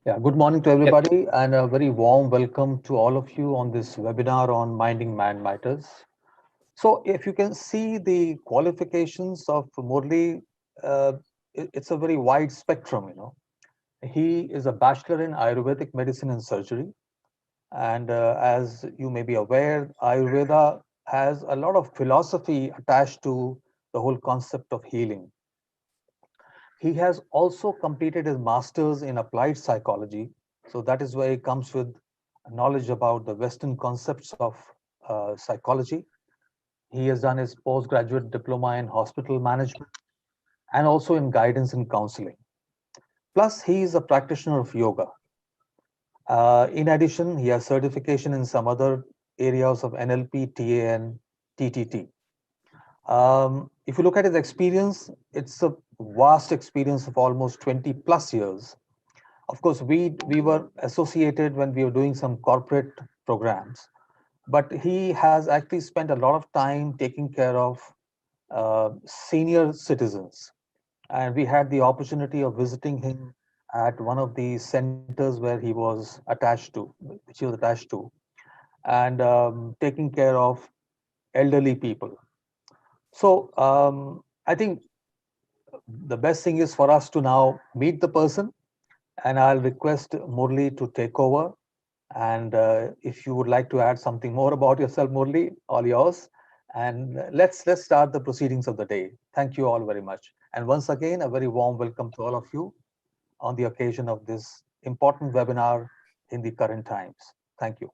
Yeah, good morning to Yep. everybody and a very warm welcome to all of you on this webinar on Minding Man Matters. So if you can see the qualifications of Murli, uh, it's a very wide spectrum. He is a bachelor in Ayurvedic medicine and surgery. And as you may be aware, Ayurveda has a lot of philosophy attached to the whole concept of healing. He has also completed his master's in applied psychology. So that is where he comes with knowledge about the Western concepts of psychology. He has done his postgraduate diploma in hospital management and also in guidance and counseling. Plus, he is a practitioner of yoga. In addition, he has certification in some other areas of NLP, TAN, TTT. If you look at his experience, it's a vast experience of almost 20 plus years. Of course, we were associated when we were doing some corporate programs, but he has actually spent a lot of time taking care of senior citizens. And we had the opportunity of visiting him at one of the centers where he was attached to, which he was attached to, and taking care of elderly people. So I think the best thing is for us to now meet the person, and I'll request Murli to take over. And if you would like to add something more about yourself, Murli, all yours. And let's start the proceedings of the day. Thank you all very much. And once again, a very warm welcome to all of you on the occasion of this important webinar in the current times. Thank you.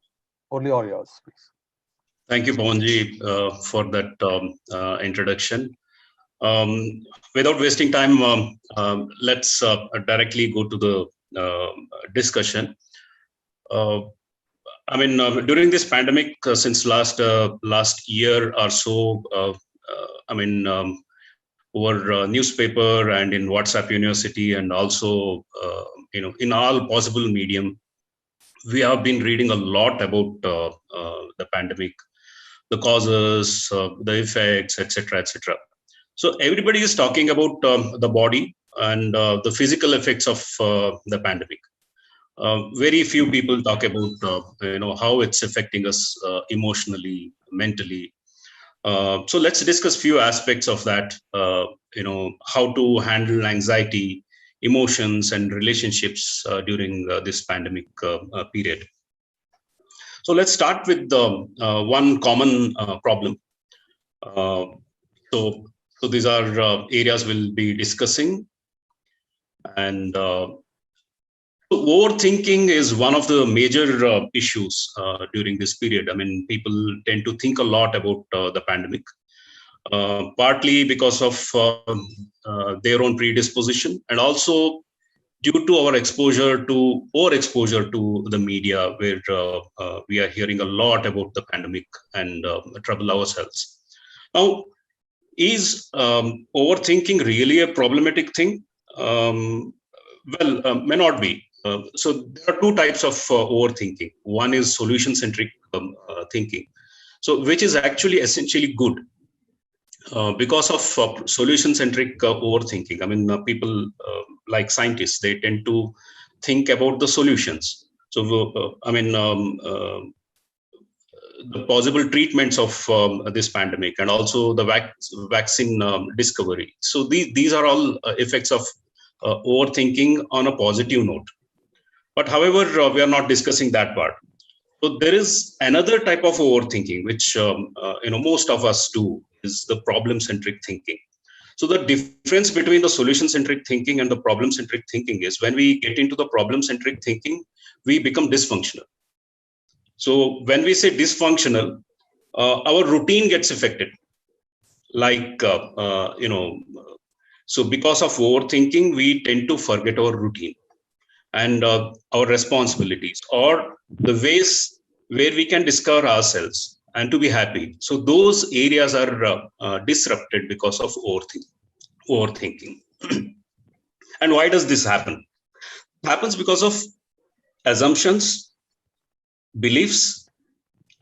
Murli, all yours, please. Thank you, Pawanji, for that introduction. Um, Without wasting time, let's directly go to the discussion. During this pandemic, since last year or so, over newspaper and in WhatsApp University, and also in all possible medium, we have been reading a lot about the pandemic, the causes, the effects, etc., etc. So everybody is talking about the body and the physical effects of the pandemic. Very few people talk about how it's affecting us emotionally, mentally. So let's discuss few aspects of that. How to handle anxiety, emotions, and relationships during this pandemic period. So let's start with the one common problem. Uh, so, so these are areas we'll be discussing, and overthinking is one of the major issues during this period. I mean, people tend to think a lot about the pandemic, partly because of their own predisposition, and also due to our overexposure to the media, where we are hearing a lot about the pandemic and trouble ourselves. Now, is overthinking really a problematic thing? May not be. So there are two types of overthinking. One is solution-centric thinking, so which is actually essentially good. Because of solution-centric overthinking, I mean, people like scientists, they tend to think about the solutions. So, the possible treatments of this pandemic, and also the vaccine discovery. So these are all effects of overthinking on a positive note. But however, we are not discussing that part. So there is another type of overthinking, which most of us do, is the problem-centric thinking. So the difference between the solution-centric thinking and the problem-centric thinking is, when we get into the problem-centric thinking, we become dysfunctional. So when we say dysfunctional, our routine gets affected. Like, so because of overthinking, we tend to forget our routine and our responsibilities, or the ways where we can discover ourselves and to be happy. So those areas are disrupted because of overthinking. And why does this happen? It happens because of assumptions, beliefs,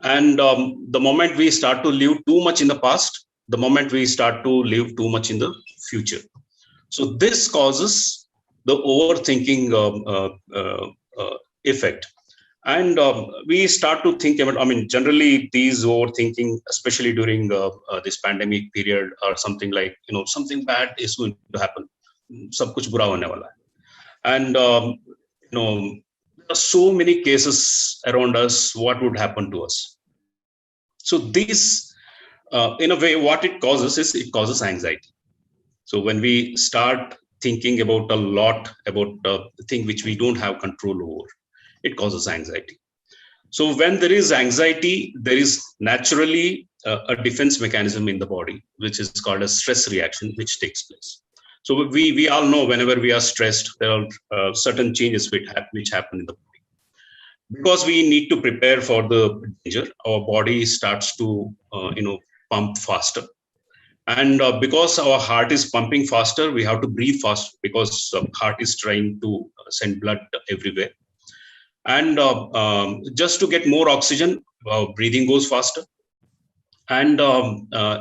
and the moment we start to live too much in the past, the moment we start to live too much in the future. So this causes the overthinking effect. And we start to think about, generally these overthinking, especially during this pandemic period, or something like, something bad is going to happen. Sab kuch bura hone wala hai. And, there are so many cases around us, what would happen to us? So these, in a way, what it causes is it causes anxiety. So when we start thinking about a lot about the thing which we don't have control over, it causes anxiety. So when there is anxiety, there is naturally a defense mechanism in the body, which is called a stress reaction, which takes place. So we all know whenever we are stressed, there are certain changes which happen in the body. Because we need to prepare for the danger, our body starts to pump faster. And because our heart is pumping faster, we have to breathe faster, because heart is trying to send blood everywhere. And just to get more oxygen, breathing goes faster. And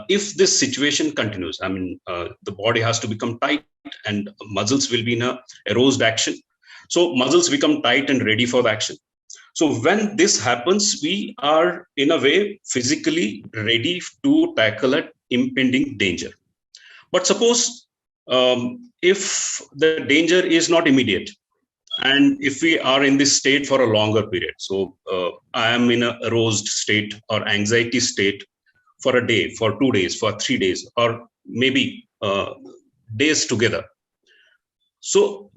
if this situation continues, the body has to become tight, and muscles will be in a aroused action. So muscles become tight and ready for the action. So when this happens, we are in a way physically ready to tackle an impending danger. But suppose if the danger is not immediate, and if we are in this state for a longer period, so I am in a aroused state or anxiety state for a day, for 2 days, for 3 days, or maybe days together. So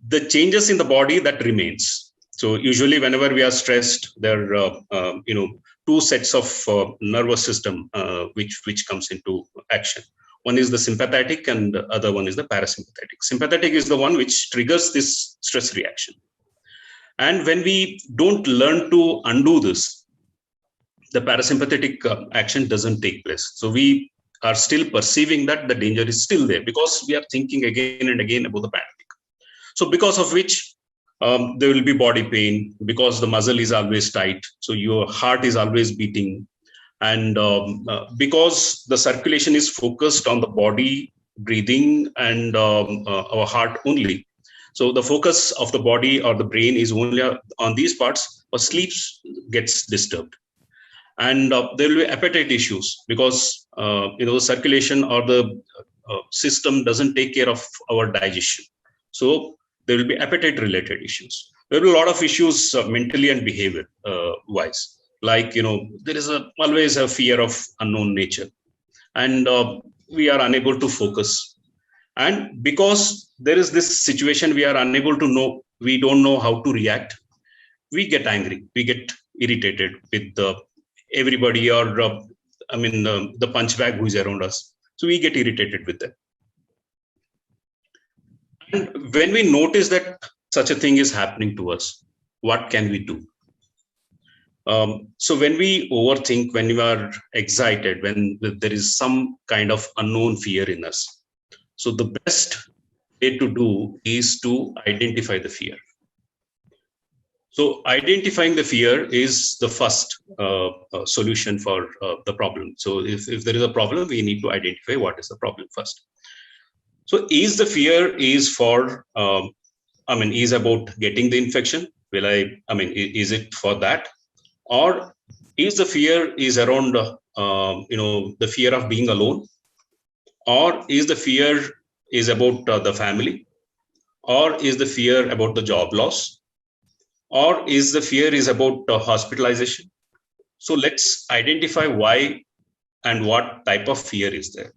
the changes in the body that remains. So usually whenever we are stressed, there are two sets of nervous system which comes into action. One is the sympathetic and the other one is the parasympathetic. Sympathetic is the one which triggers this stress reaction. And when we don't learn to undo this, the parasympathetic action doesn't take place. So we are still perceiving that the danger is still there, because we are thinking again and again about the pandemic. So because of which there will be body pain, because the muscle is always tight. So your heart is always beating. And because the circulation is focused on the body, breathing, and our heart only. So the focus of the body or the brain is only on these parts, or sleep gets disturbed. And there will be appetite issues, because the circulation or the system doesn't take care of our digestion. So there will be appetite related issues. There will be a lot of issues mentally and behavior wise. Like, there is always a fear of unknown nature, and we are unable to focus. And because there is this situation, we are unable to know, we don't know how to react. We get angry, we get irritated with everybody, or the punch bag who is around us. So we get irritated with them. And when we notice that such a thing is happening to us, what can we do? So when we overthink, when we are excited, when there is some kind of unknown fear in us, so the best way to do is to identify the fear. So identifying the fear is the first solution for the problem. So if there is a problem, we need to identify what is the problem first. So is the fear is for, is about getting the infection? Is it for that? Or is the fear is around, the fear of being alone? Or is the fear is about the family? Or is the fear about the job loss? Or is the fear is about hospitalization? So let's identify why and what type of fear is there.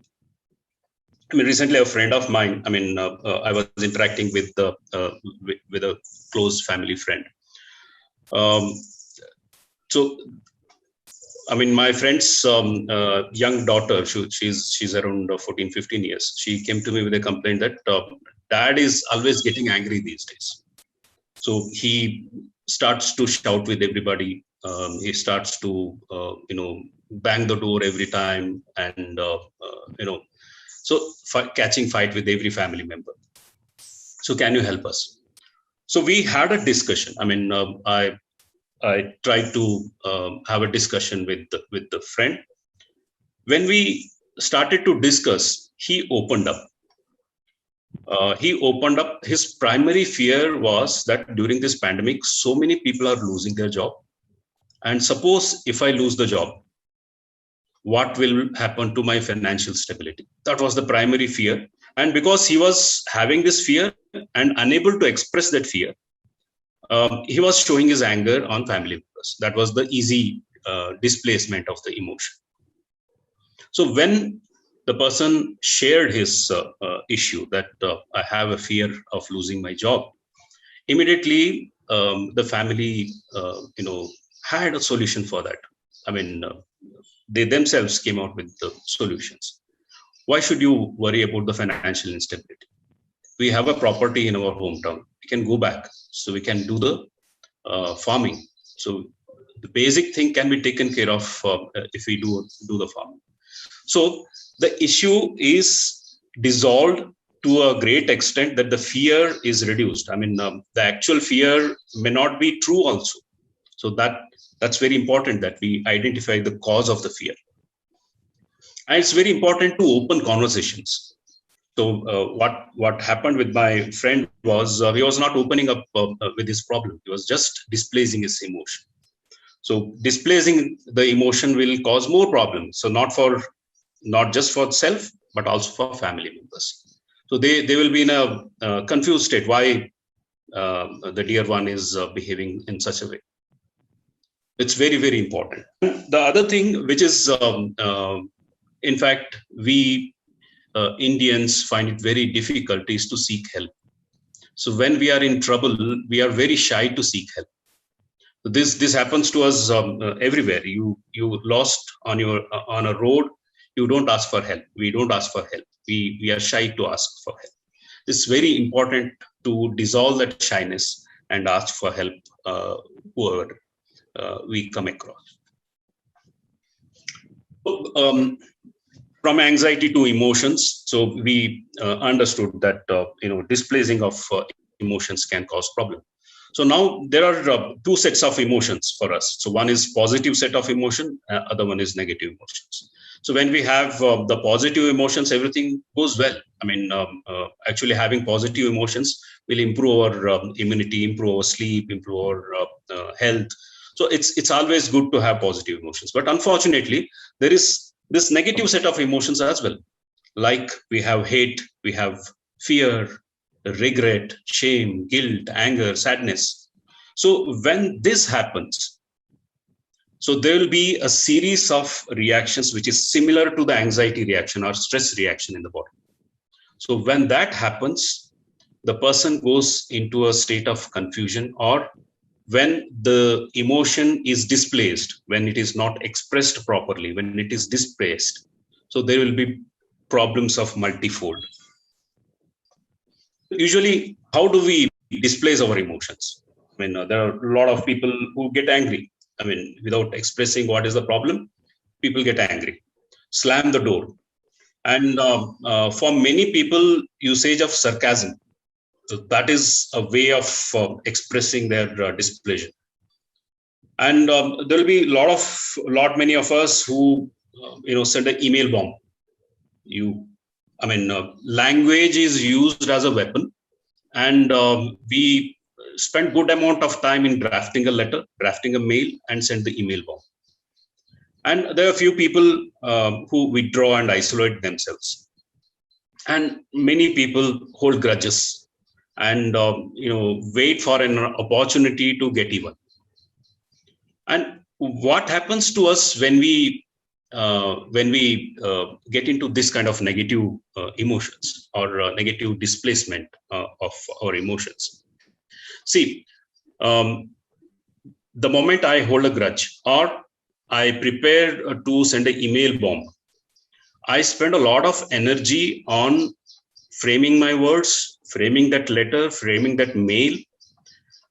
Recently a friend of mine, I was interacting with a close family friend. My friend's young daughter, she's around 14, 15 years. She came to me with a complaint that dad is always getting angry these days. So he starts to shout with everybody. He starts to, bang the door every time, and, catching fight with every family member. So can you help us? So we had a discussion. I tried to have a discussion with the friend. When we started to discuss, he opened up. He opened up. His primary fear was that during this pandemic, so many people are losing their job. And suppose if I lose the job, what will happen to my financial stability? That was the primary fear. And because he was having this fear and unable to express that fear, he was showing his anger on family members. That was the easy displacement of the emotion. So when the person shared his issue that I have a fear of losing my job, immediately the family, had a solution for that. I mean, they themselves came out with the solutions. Why should you worry about the financial instability? We have a property in our hometown. We can go back, so we can do the farming. So the basic thing can be taken care of if we do the farming. So the issue is dissolved to a great extent that the fear is reduced. I mean, the actual fear may not be true also. So that's very important that we identify the cause of the fear. And it's very important to open conversations. So what happened with my friend was he was not opening up with his problem. He was just displacing his emotion. So displacing the emotion will cause more problems. So not just for self, but also for family members. So they will be in a confused state. Why the dear one is behaving in such a way? It's very, very important. The other thing, which is, in fact, we Indians find it very difficult, is to seek help. So when we are in trouble, we are very shy to seek help. This happens to us everywhere. You lost on a road. You don't ask for help. We don't ask for help. We are shy to ask for help. It's very important to dissolve that shyness and ask for help whoever we come across. From anxiety to emotions, so we understood that displacing of emotions can cause problem. So now there are two sets of emotions for us. So one is positive set of emotion, other one is negative emotions. So when we have the positive emotions, everything goes well. I mean, actually having positive emotions will improve our immunity, improve our sleep, improve our health. So it's always good to have positive emotions. But unfortunately, there is this negative set of emotions as well. Like we have hate, we have fear, regret, shame, guilt, anger, sadness. So when this happens, so there will be a series of reactions which is similar to the anxiety reaction or stress reaction in the body. So when that happens, the person goes into a state of confusion, or when the emotion is displaced, when it is not expressed properly, when it is displaced, so there will be problems of multifold. Usually, how do we displace our emotions? I mean, there are a lot of people who get angry. I mean, without expressing what is the problem, people get angry, slam the door. And for many people, usage of sarcasm, so that is a way of expressing their displeasure. And there will be many of us who, send an email bomb. Language is used as a weapon, and we spend good amount of time in drafting a letter, drafting a mail, and send the email bomb. And there are a few people who withdraw and isolate themselves, and many people hold grudges and wait for an opportunity to get even. And what happens to us when we get into this kind of negative emotions or negative displacement of our emotions? See, the moment I hold a grudge or I prepare to send an email bomb, I spend a lot of energy on framing my words, framing that letter, framing that mail.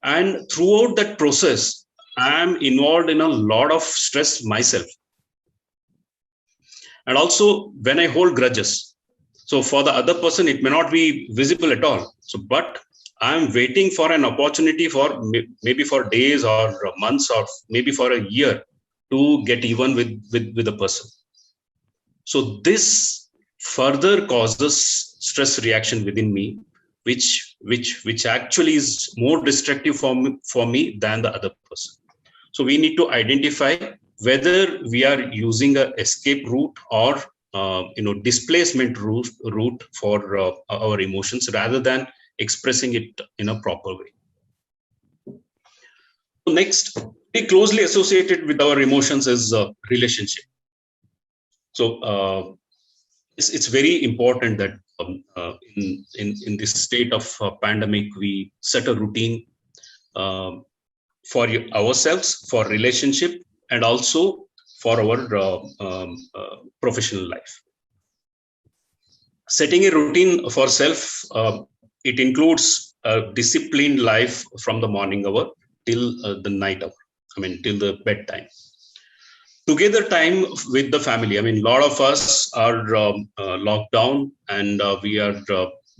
And throughout that process, I am involved in a lot of stress myself. And also when I hold grudges, so for the other person, it may not be visible at all. So, but I'm waiting for an opportunity for maybe for days or months or maybe for a year to get even with the person. So this further causes stress reaction within me, which actually is more destructive for me than the other person. So we need to identify whether we are using a escape route or displacement route for our emotions rather than expressing it in a proper way. Next, very closely associated with our emotions is relationship. So it's very important that in this state of pandemic, we set a routine for ourselves, for relationship, and also for our professional life. Setting a routine for self, it includes a disciplined life from the morning hour till the night hour. Till the bedtime. Together time with the family. A lot of us are locked down, and we are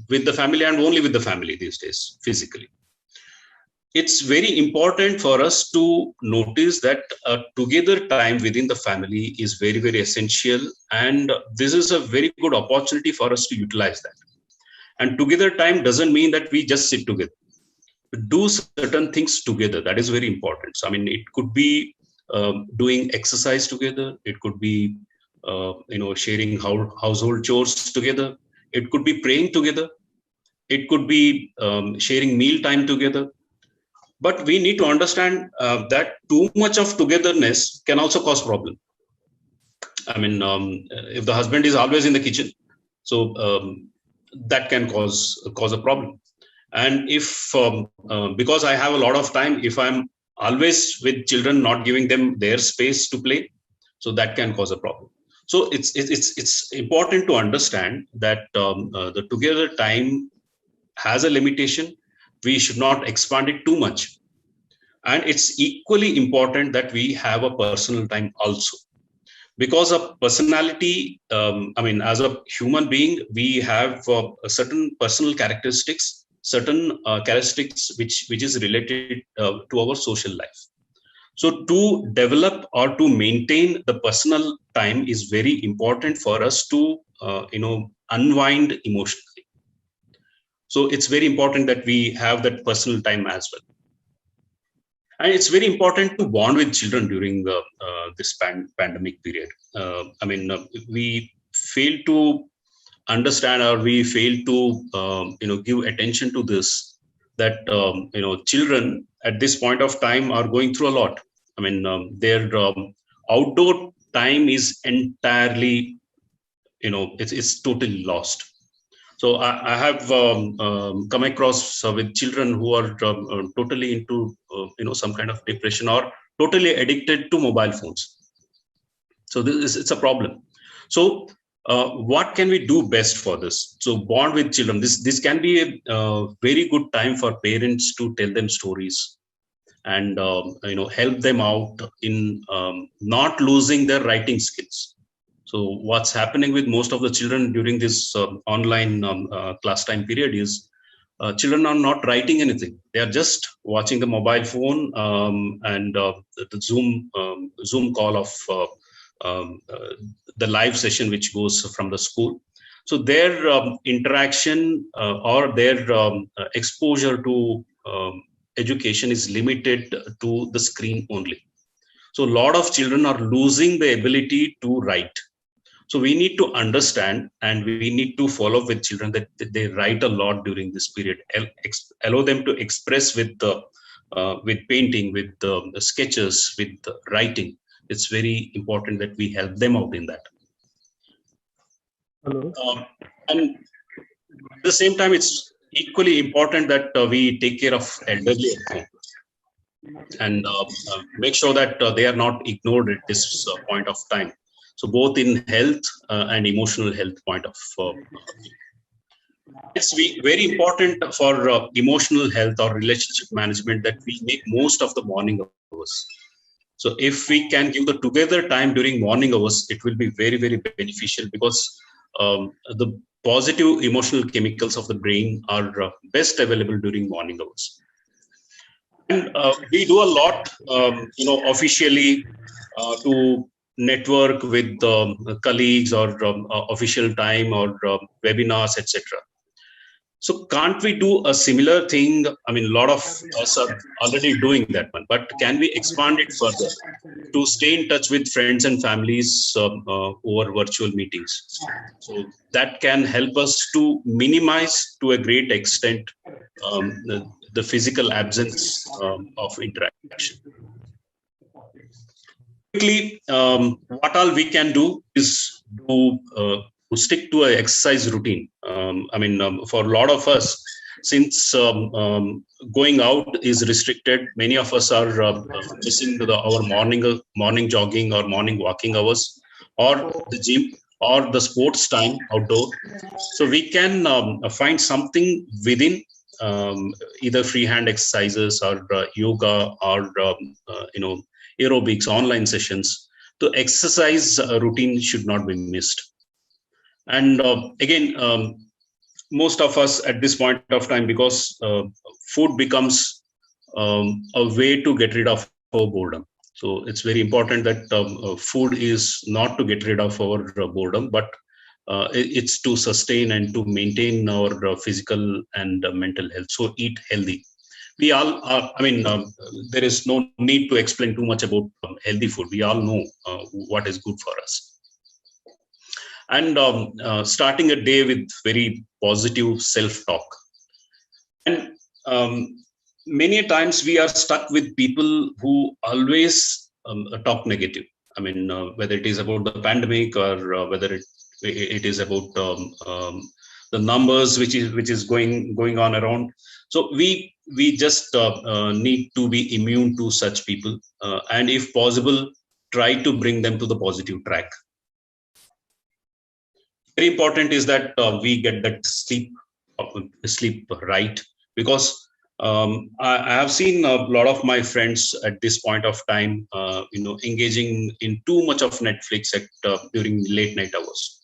with the family and only with the family these days, physically. It's very important for us to notice that together time within the family is very, very essential. And this is a very good opportunity for us to utilize that. And together time doesn't mean that we just sit together. Do certain things together. That is very important. So, it could be doing exercise together. It could be, sharing household chores together. It could be praying together. It could be sharing meal time together. But we need to understand that too much of togetherness can also cause problem. If the husband is always in the kitchen, so that can cause a problem. And if because I have a lot of time, if I'm always with children, not giving them their space to play, so that can cause a problem. So it's important to understand that the together time has a limitation. We should not expand it too much. And it's equally important that we have a personal time also. Because of personality, as a human being, we have certain personal characteristics, certain characteristics which is related to our social life. So to develop or to maintain the personal time is very important for us to unwind emotionally. So it's very important that we have that personal time as well. And it's very important to bond with children during this pandemic period. We fail to understand, or we fail to give attention to this, that children at this point of time are going through a lot. Their outdoor time is entirely, it's totally lost. So I have come across with children who are totally into some kind of depression or totally addicted to mobile phones. So it's a problem. So what can we do best for this? So bond with children. This can be a very good time for parents to tell them stories and help them out in not losing their writing skills. So what's happening with most of the children during this online class time period is children are not writing anything. They are just watching the mobile phone and the Zoom call of the live session which goes from the school. So their interaction or their exposure to education is limited to the screen only. So a lot of children are losing the ability to write. So we need to understand, and we need to follow with children that they write a lot during this period. Allow them to express with painting, with sketches, with writing. It's very important that we help them out in that. Hello. And at the same time, it's equally important that we take care of elderly at home and make sure that they are not ignored at this point of time. So both in health and emotional health point of it's very important for emotional health or relationship management that we make most of the morning hours. So if we can give the together time during morning hours, it will be very, very beneficial, because the positive emotional chemicals of the brain are best available during morning hours. And we do a lot, officially to network with colleagues or official time or webinars, etc. So can't we do a similar thing? I mean, a lot of us are already doing that one, but can we expand it further to stay in touch with friends and families over virtual meetings? So that can help us to minimize to a great extent the physical absence of interaction. Quickly, what all we can do is to stick to an exercise routine. For a lot of us, since going out is restricted, many of us are missing our morning jogging or morning walking hours, or the gym, or the sports time outdoor. So we can find something within either freehand exercises or yoga or aerobics, online sessions. The exercise routine should not be missed. And again, most of us at this point of time, because food becomes a way to get rid of our boredom. So it's very important that food is not to get rid of our boredom, but it's to sustain and to maintain our physical and mental health. So eat healthy. We all are, there is no need to explain too much about healthy food. We all know what is good for us. And starting a day with very positive self-talk. And many times we are stuck with people who always talk negative. Whether it is about the pandemic or whether it is about the numbers which is going on around. So we just need to be immune to such people, and if possible, try to bring them to the positive track. Very important is that we get that sleep right, because I have seen a lot of my friends at this point of time, engaging in too much of Netflix during late night hours.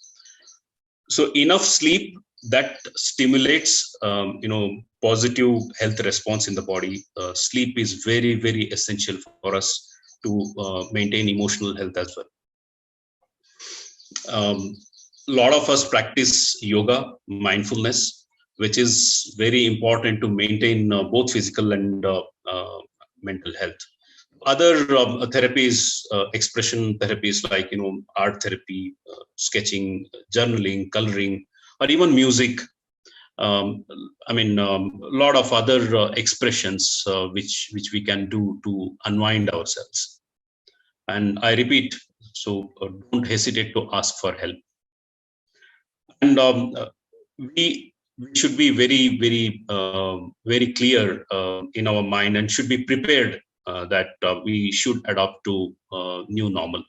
So enough sleep that stimulates, positive health response in the body. Sleep is very, very essential for us to maintain emotional health as well. A lot of us practice yoga, mindfulness, which is very important to maintain both physical and mental health. Other therapies, expression therapies like art therapy, sketching, journaling, coloring, or even music. A lot of other expressions which we can do to unwind ourselves. And I repeat, so don't hesitate to ask for help. And we should be very, very, very clear in our mind, and should be prepared that we should adopt to new normal.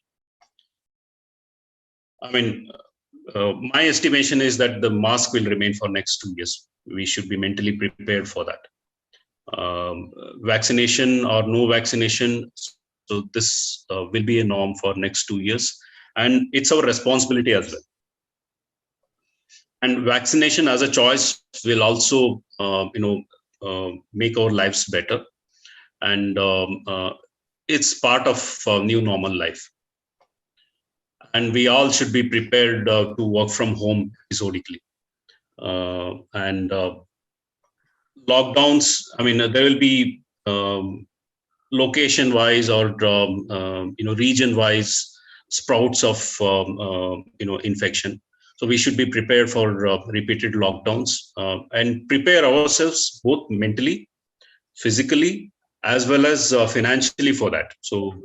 My estimation is that the mask will remain for next 2 years. We should be mentally prepared for that. Vaccination or no vaccination, so this will be a norm for next 2 years, and it's our responsibility as well. And vaccination as a choice will also, make our lives better, and it's part of new normal life. And we all should be prepared to work from home episodically. And lockdowns, there will be location-wise or region-wise sprouts of infection. So we should be prepared for repeated lockdowns and prepare ourselves both mentally, physically, as well as financially for that. So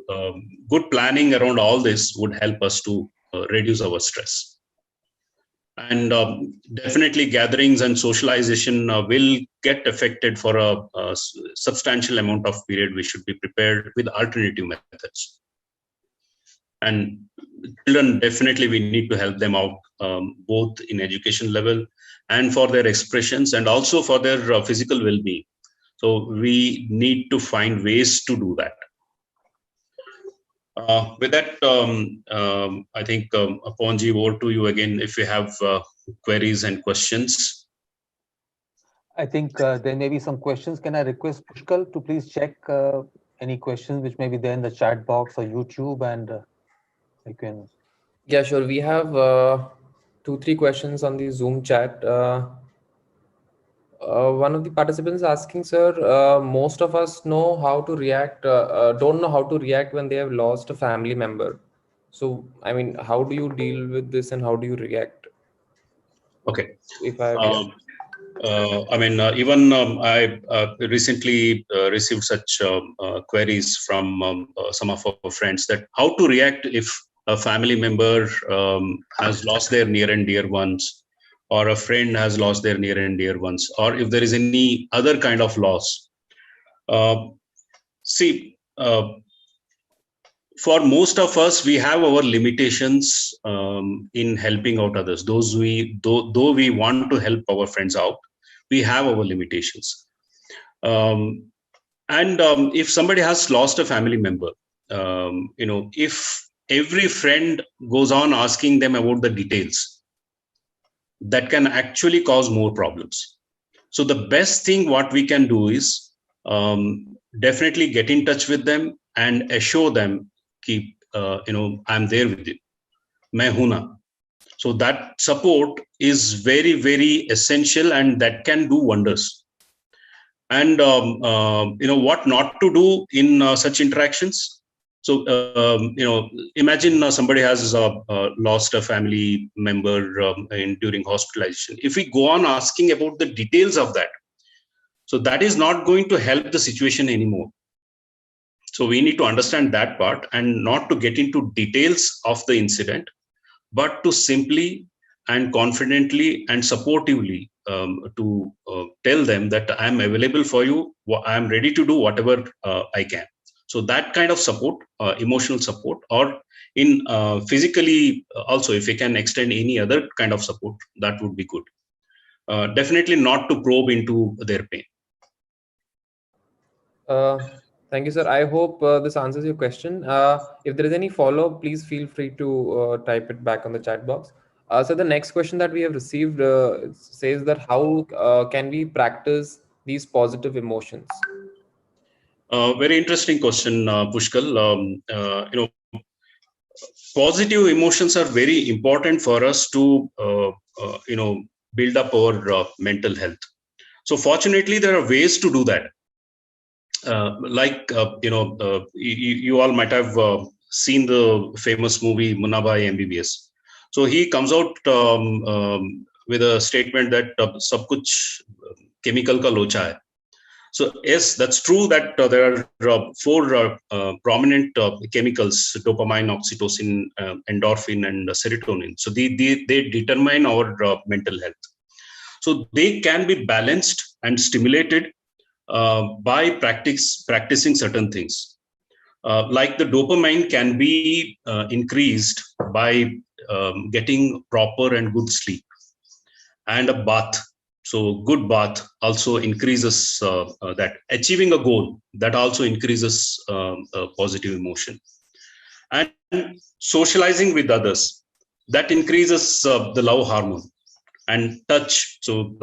good planning around all this would help us to reduce our stress. And definitely gatherings and socialization will get affected for a substantial amount of period. We should be prepared with alternative methods. And children, definitely we need to help them out, both in education level and for their expressions, and also for their physical well-being. So we need to find ways to do that. With that, I think, Pawanji, over to you again if you have queries and questions. I think there may be some questions. Can I request Pushkal to please check any questions which may be there in the chat box or YouTube, and You can. Yeah, sure. We have 2, 3 questions on the Zoom chat. One of the participants asking, sir, most of us know how to react, don't know how to react when they have lost a family member. So, I mean, how do you deal with this and how do you react Okay. if I have, yeah. Um, even I recently received such queries from some of our friends that how to react if a family member has lost their near and dear ones, or a friend has lost their near and dear ones, or if there is any other kind of loss. Uh, see, for most of us, we have our limitations in helping out others. Though we want to help our friends out, we have our limitations. And if somebody has lost a family member, if every friend goes on asking them about the details, that can actually cause more problems. So the best thing what we can do is definitely get in touch with them and assure them, keep I'm there with you, main hu na. So that support is very, very essential, and that can do wonders. And what not to do in such interactions. So imagine somebody has lost a family member during hospitalization. If we go on asking about the details of that, so that is not going to help the situation anymore. So we need to understand that part and not to get into details of the incident, but to simply and confidently and supportively to tell them that I'm available for you. I'm ready to do whatever I can. So that kind of support, emotional support, or in physically also, if we can extend any other kind of support, that would be good. Definitely not to probe into their pain. Thank you, sir. I hope this answers your question. If there is any follow-up, please feel free to type it back on the chat box. So the next question that we have received says that how can we practice these positive emotions? Very interesting question, Pushkal. Positive emotions are very important for us to, build up our mental health. So fortunately, there are ways to do that. You all might have seen the famous movie Munna Bhai MBBS. So he comes out with a statement that sab kuch chemical ka locha hai. So yes, that's true that there are 4 prominent chemicals: dopamine, oxytocin, endorphin, and serotonin. So they determine our mental health. So they can be balanced and stimulated by practicing certain things. Like the dopamine can be increased by getting proper and good sleep and a bath. So good bath also increases that. Achieving a goal, that also increases positive emotion. And socializing with others, that increases the love hormone. And touch, so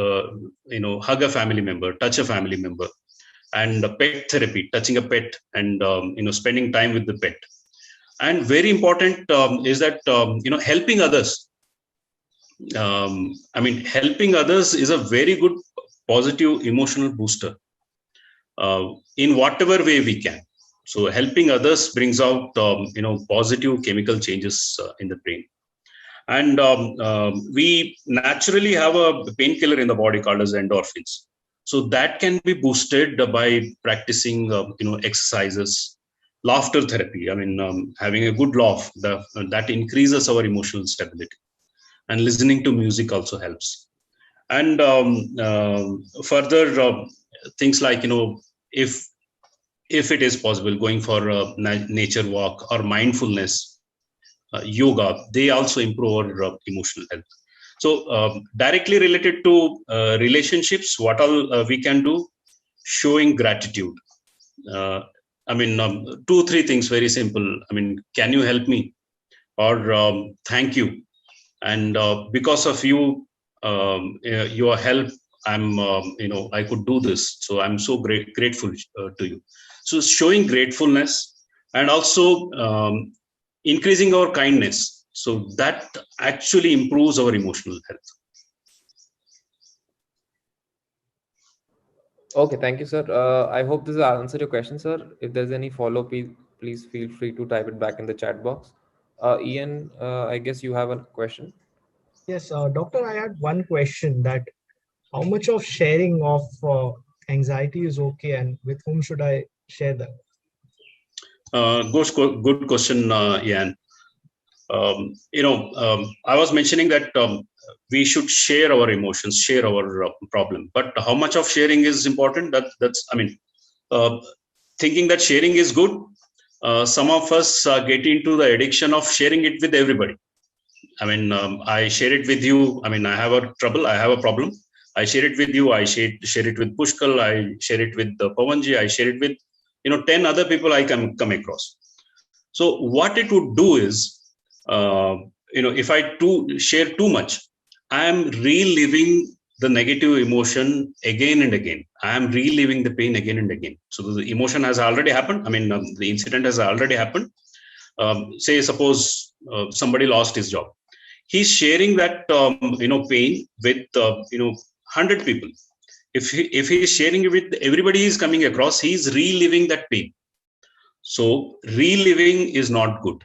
hug a family member, touch a family member. And pet therapy, touching a pet, and spending time with the pet. And very important is that helping others. Helping others is a very good positive emotional booster in whatever way we can. So helping others brings out positive chemical changes in the brain. And we naturally have a painkiller in the body called as endorphins. So that can be boosted by practicing exercises, laughter therapy. Having a good laugh, that increases our emotional stability. And listening to music also helps. And further things like if it is possible, going for a nature walk or mindfulness, yoga, they also improve our emotional health. So directly related to relationships, what all we can do: showing gratitude. 2, 3 things, very simple. Can you help me? Or thank you. And because of you, your help, I could do this. So I'm so grateful to you. So showing gratefulness, and also increasing our kindness. So that actually improves our emotional health. Okay, thank you, sir. I hope this answered your question, sir. If there's any follow, please feel free to type it back in the chat box. Ian, I guess you have a question. Yes, doctor, I had one question, that how much of sharing of anxiety is okay, and with whom should I share that? Good question, Ian. I was mentioning that we should share our emotions, share our problem. But how much of sharing is important? Thinking that sharing is good, some of us get into the addiction of sharing it with everybody. I share it with you. I have a trouble, I have a problem. I share it with you. I share it with Pushkal. I share it with Pawanji. I share it with 10 other people I come across. So what it would do is, if I share too much, I am reliving the negative emotion again and again. I am reliving the pain again and again. So the emotion has already happened. The incident has already happened. Say, suppose somebody lost his job. He's sharing that pain with 100 people. If he is sharing it with everybody he's coming across, he's reliving that pain. So reliving is not good.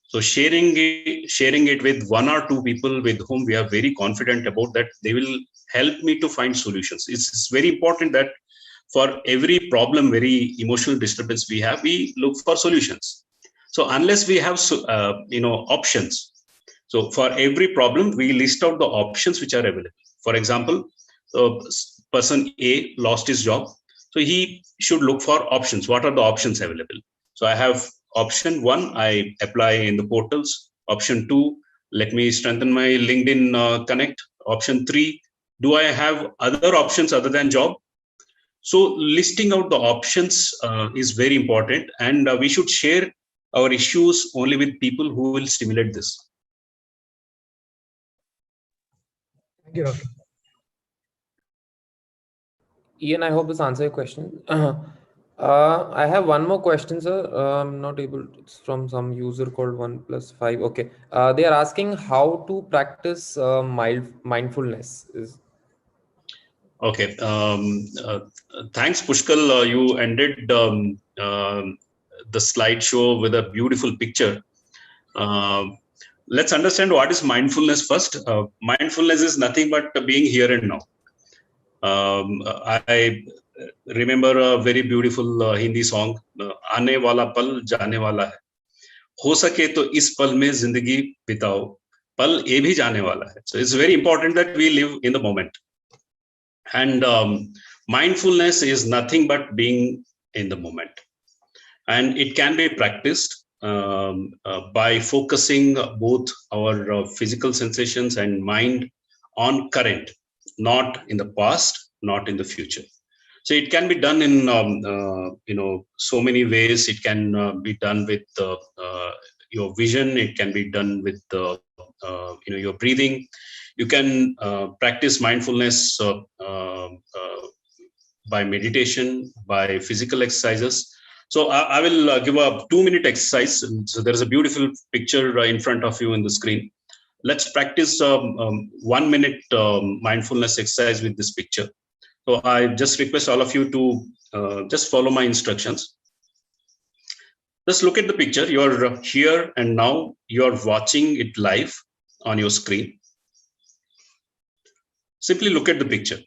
So sharing it with one or two people with whom we are very confident about that they will help me to find solutions. It's very important that for every problem, very emotional disturbance we have, we look for solutions. So unless we have options, so for every problem we list out the options which are available. For example, person A lost his job, so he should look for options. What are the options available? So I have option 1, I apply in the portals. Option 2, let me strengthen my LinkedIn connect. Option 3, do I have other options other than job? So listing out the options is very important, and we should share our issues only with people who will stimulate this. Thank you, doctor. Ian, I hope this answers your question. I have one more question, sir. I'm not able. It's from some user called 1+5. Okay. They are asking how to practice mindfulness. Okay. Thanks, Pushkal. You ended the slideshow with a beautiful picture. Let's understand what is mindfulness first. Mindfulness is nothing but being here and now. I remember a very beautiful Hindi song, "आने वाला पल जाने वाला है, हो सके तो इस पल में जिंदगी बिताओ, पल ये भी जाने वाला है." So it's very important that we live in the moment. And mindfulness is nothing but being in the moment. And it can be practiced by focusing both our physical sensations and mind on current, not in the past, not in the future. So it can be done in so many ways. It can be done with your vision. It can be done with your breathing. You can practice mindfulness by meditation, by physical exercises. So I will give a 2-minute exercise. So there is a beautiful picture in front of you in the screen. Let's practice 1 minute mindfulness exercise with this picture. So I just request all of you to just follow my instructions. Just look at the picture. You're here and now. You're watching it live on your screen. Simply look at the picture.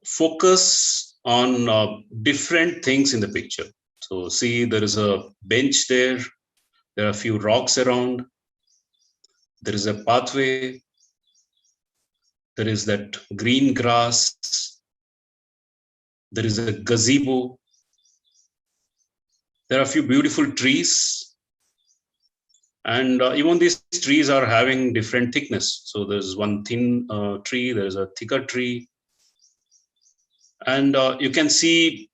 Focus on different things in the picture. So see, there is a bench there. There are a few rocks around. There is a pathway. There is that green grass. There is a gazebo. There are a few beautiful trees. And even these trees are having different thickness. So there's one thin tree, there's a thicker tree. And you can see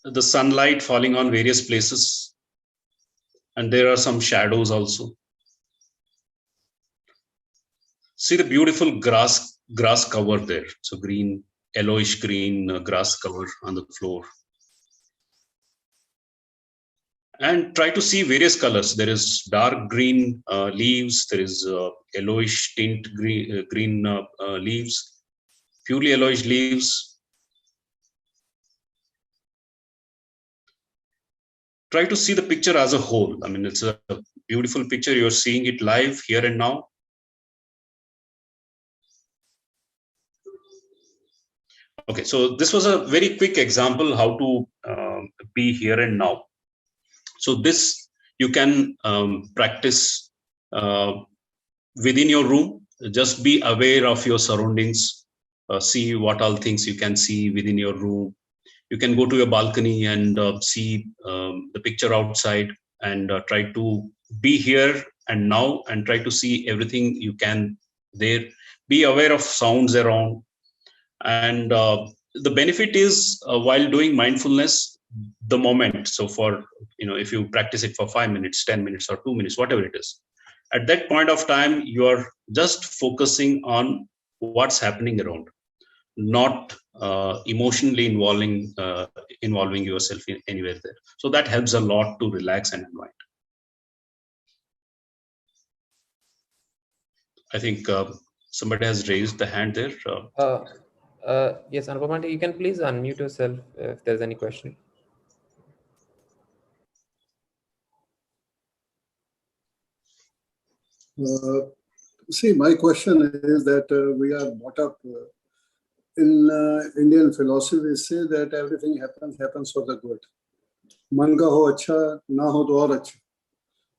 the sunlight falling on various places. And there are some shadows also. See the beautiful grass cover there. So green, yellowish green grass cover on the floor. and try to see various colors. There is dark green leaves, there is yellowish tint green leaves, purely yellowish leaves. Try to see the picture as a whole. I mean, it's a beautiful picture. You're seeing it live here and now. Okay, so this was a very quick example how to be here and now. So this you can practice within your room. Just be aware of your surroundings. See what all things you can see within your room. You can go to your balcony and see the picture outside, and try to be here and now, and try to see everything you can there. Be aware of sounds around. And the benefit is while doing mindfulness, the moment. So for, if you practice it for 5 minutes, 10 minutes, or 2 minutes, whatever it is, at that point of time, you are just focusing on what's happening around, not emotionally involving yourself in anywhere there. So that helps a lot to relax and unwind. I think somebody has raised the hand there. Yes, Anupam Aunty, you can please unmute yourself if there's any question. See, my question is that we are brought up in Indian philosophy. We say that everything happens for the good. Man ka ho acha, na ho to aur acha.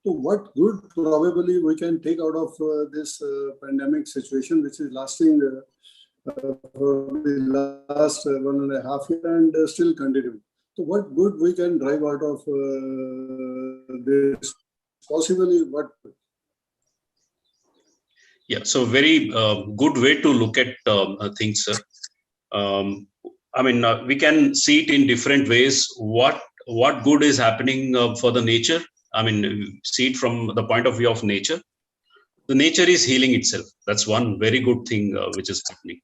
So what good probably we can take out of this pandemic situation, which is lasting for the last 1.5 years and still continuing. So what good we can drive out of this? Possibly what? Yeah, so very good way to look at things, sir. I mean, we can see it in different ways. What good is happening for the nature? I mean, see it from the point of view of nature. The nature is healing itself. That's one very good thing which is happening.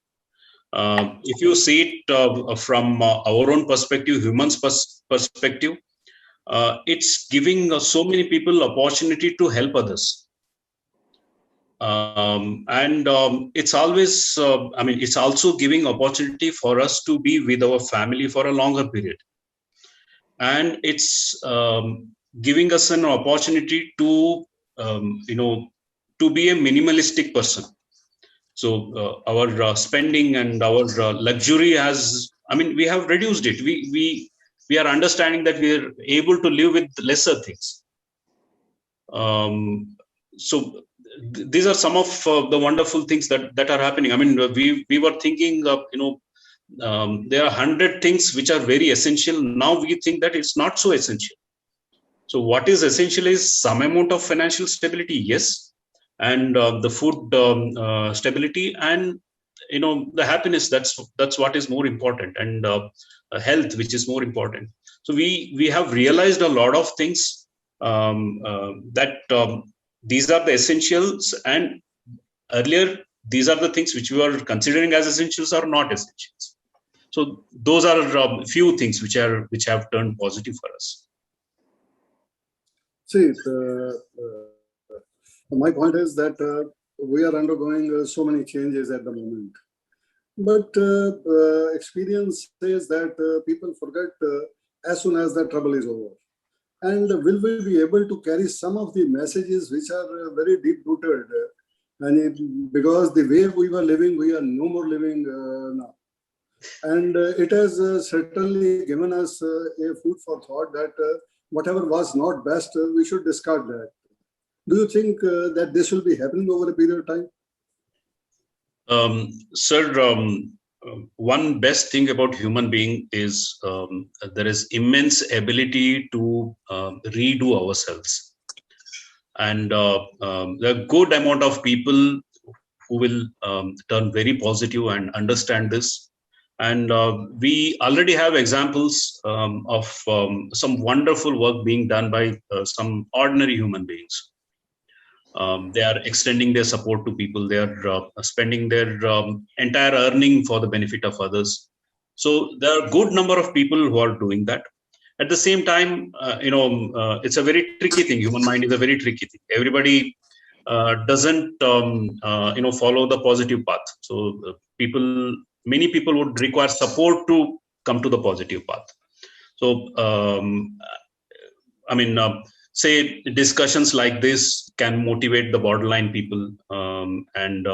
If you see it from our own perspective, humans' perspective, it's giving so many people opportunity to help others. It's always, it's also giving opportunity for us to be with our family for a longer period. And it's giving us an opportunity to, to be a minimalistic person. So our spending and our luxury has, we have reduced it. We are understanding that we are able to live with lesser things. So these are some of the wonderful things that are happening. We were thinking of, there are 100 things which are very essential. Now we think that it's not so essential. So what is essential is some amount of financial stability, yes, and the food stability, and the happiness. That's what is more important, and health, which is more important. So we have realized a lot of things that these are the essentials, and earlier these are the things which we were considering as essentials are not essentials. So those are few things which have turned positive for us. See, my point is that we are undergoing so many changes at the moment. But experience says that people forget as soon as the trouble is over. And will we be able to carry some of the messages which are very deep-rooted? Because the way we were living, we are no more living now. And it has certainly given us a food for thought that whatever was not best, we should discard that. Do you think that this will be happening over a period of time? Sir, one best thing about human being is there is immense ability to redo ourselves. And there are a good amount of people who will turn very positive and understand this. And we already have examples of some wonderful work being done by some ordinary human beings. They are extending their support to people. They are spending their entire earning for the benefit of others. So there are a good number of people who are doing that. At the same time, it's a very tricky thing. Human mind is a very tricky thing. Everybody doesn't follow the positive path. So many people would require support to come to the positive path. So say discussions like this can motivate the borderline people, and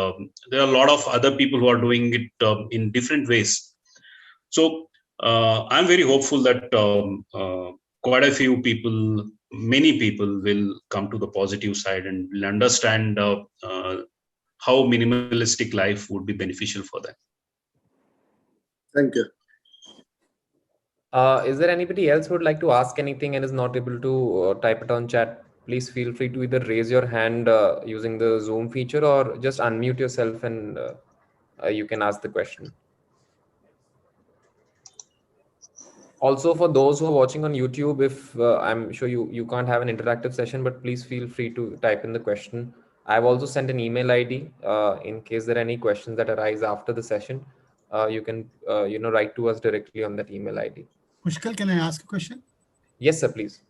there are a lot of other people who are doing it in different ways. So I'm very hopeful that quite a few people, many people will come to the positive side and will understand how minimalistic life would be beneficial for them. Thank you. Is there anybody else who would like to ask anything and is not able to type it on chat? Please feel free to either raise your hand using the Zoom feature or just unmute yourself and you can ask the question. Also, for those who are watching on YouTube, if I'm sure you can't have an interactive session, but please feel free to type in the question. I've also sent an email ID in case there are any questions that arise after the session. You can write to us directly on that email ID. Pushkal, can I ask a question? Yes, sir, please.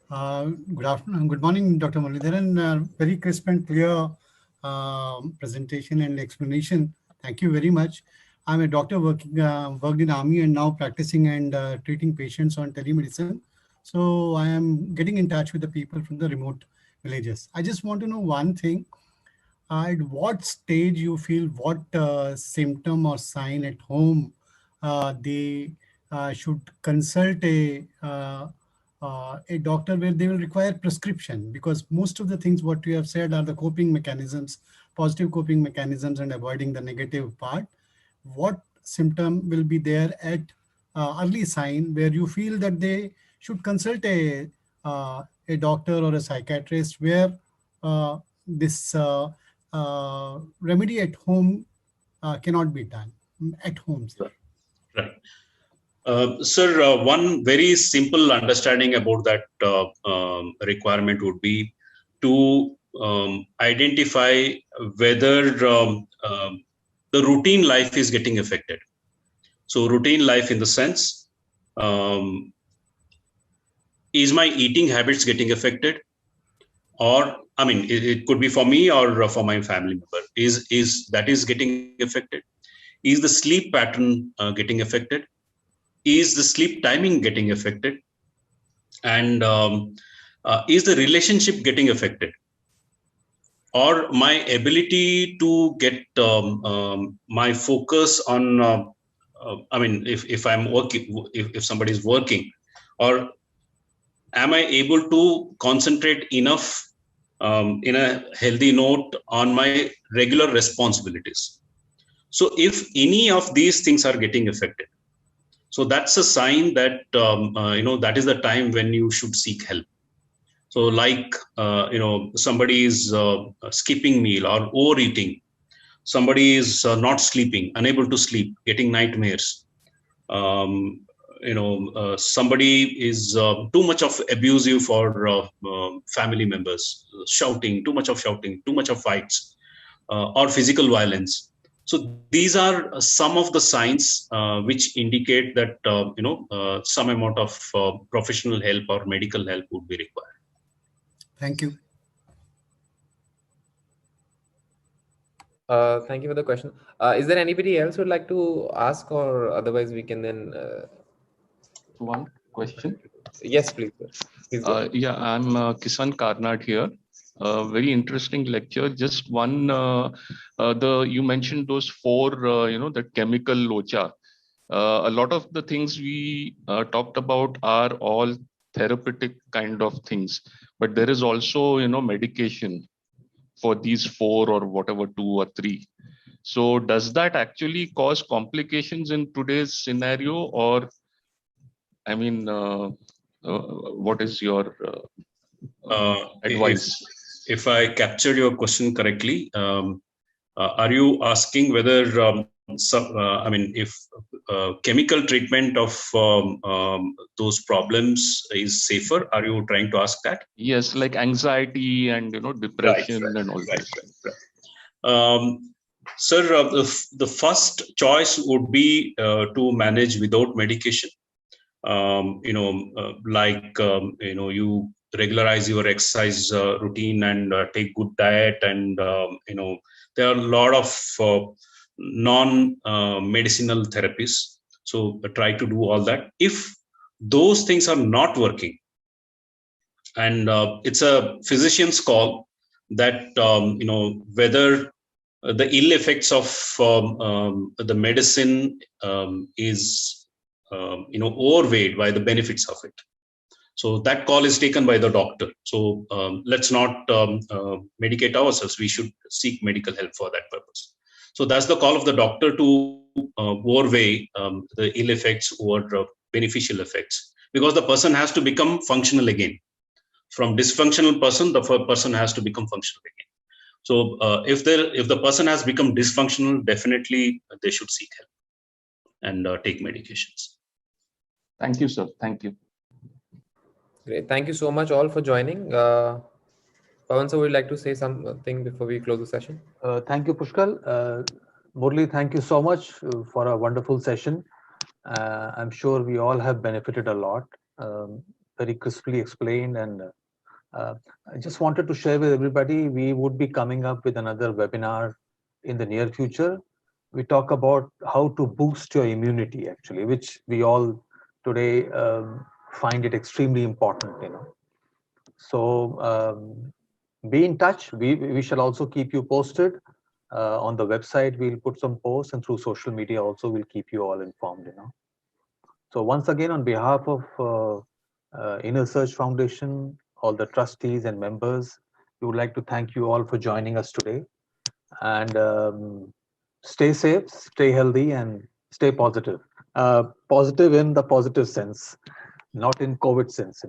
Good afternoon. Good morning, Dr. Muralidharan. Very crisp and clear presentation and explanation. Thank you very much. I'm a doctor worked in army and now practicing and treating patients on telemedicine. So I am getting in touch with the people from the remote villages. I just want to know one thing. At what stage you feel what symptom or sign at home they should consult a doctor where they will require prescription, because most of the things what you have said are the coping mechanisms, positive coping mechanisms and avoiding the negative part. What symptom will be there at early sign where you feel that they should consult a doctor or a psychiatrist where this remedy at home cannot be done at home? Sir. Right. Sir, one very simple understanding about that requirement would be to identify whether the routine life is getting affected. So routine life in the sense, is my eating habits getting affected? Or, I mean, it could be for me or for my family member. Is that is getting affected? Is the sleep pattern getting affected? Is the sleep timing getting affected? And is the relationship getting affected? Or my ability to get my focus on, if I'm working, if somebody is working, or am I able to concentrate enough in a healthy note on my regular responsibilities? So if any of these things are getting affected, so that's a sign that, that is the time when you should seek help. So like, somebody is skipping meal or overeating, somebody is not sleeping, unable to sleep, getting nightmares. Somebody is too much of abusive for family members, shouting, too much of fights, or physical violence. So these are some of the signs which indicate that some amount of professional help or medical help would be required. Thank you. Thank you for the question. Is there anybody else who would like to ask, or otherwise we can then one question? Yes, please. Please yeah, I'm Kisan Karnad here. Very interesting lecture. Just one, you mentioned those four, the chemical locha. A lot of the things we talked about are all therapeutic kind of things, but there is also, medication for these four or whatever, 2 or 3. So does that actually cause complications in today's scenario, or, I mean, what is your advice? If I captured your question correctly, are you asking whether, if chemical treatment of those problems is safer? Are you trying to ask that? Yes, like anxiety and depression and all that. Sir, the first choice would be to manage without medication. you regularize your exercise routine and take good diet, and there are a lot of non-medicinal therapies. So try to do all that. If those things are not working, and it's a physician's call that whether the ill effects of the medicine is overweighed by the benefits of it. So that call is taken by the doctor. So let's not medicate ourselves. We should seek medical help for that purpose. So that's the call of the doctor to overweigh the ill effects over beneficial effects, because the person has to become functional again. From dysfunctional person, the person has to become functional again. So if the person has become dysfunctional, definitely they should seek help and take medications. Thank you, sir. Thank you. Great. Thank you so much all for joining. Pawan sir, would you like to say something before we close the session? Thank you, Pushkal. Murli, thank you so much for a wonderful session. I'm sure we all have benefited a lot, very crisply explained. And I just wanted to share with everybody, we would be coming up with another webinar in the near future. We talk about how to boost your immunity, actually, which we all today find it extremely important, So be in touch. We shall also keep you posted. On the website, we'll put some posts, and through social media also, we'll keep you all informed, So once again, on behalf of Inner Search Foundation, all the trustees and members, we would like to thank you all for joining us today. And stay safe, stay healthy, and stay positive. Positive in the positive sense, not in COVID sense.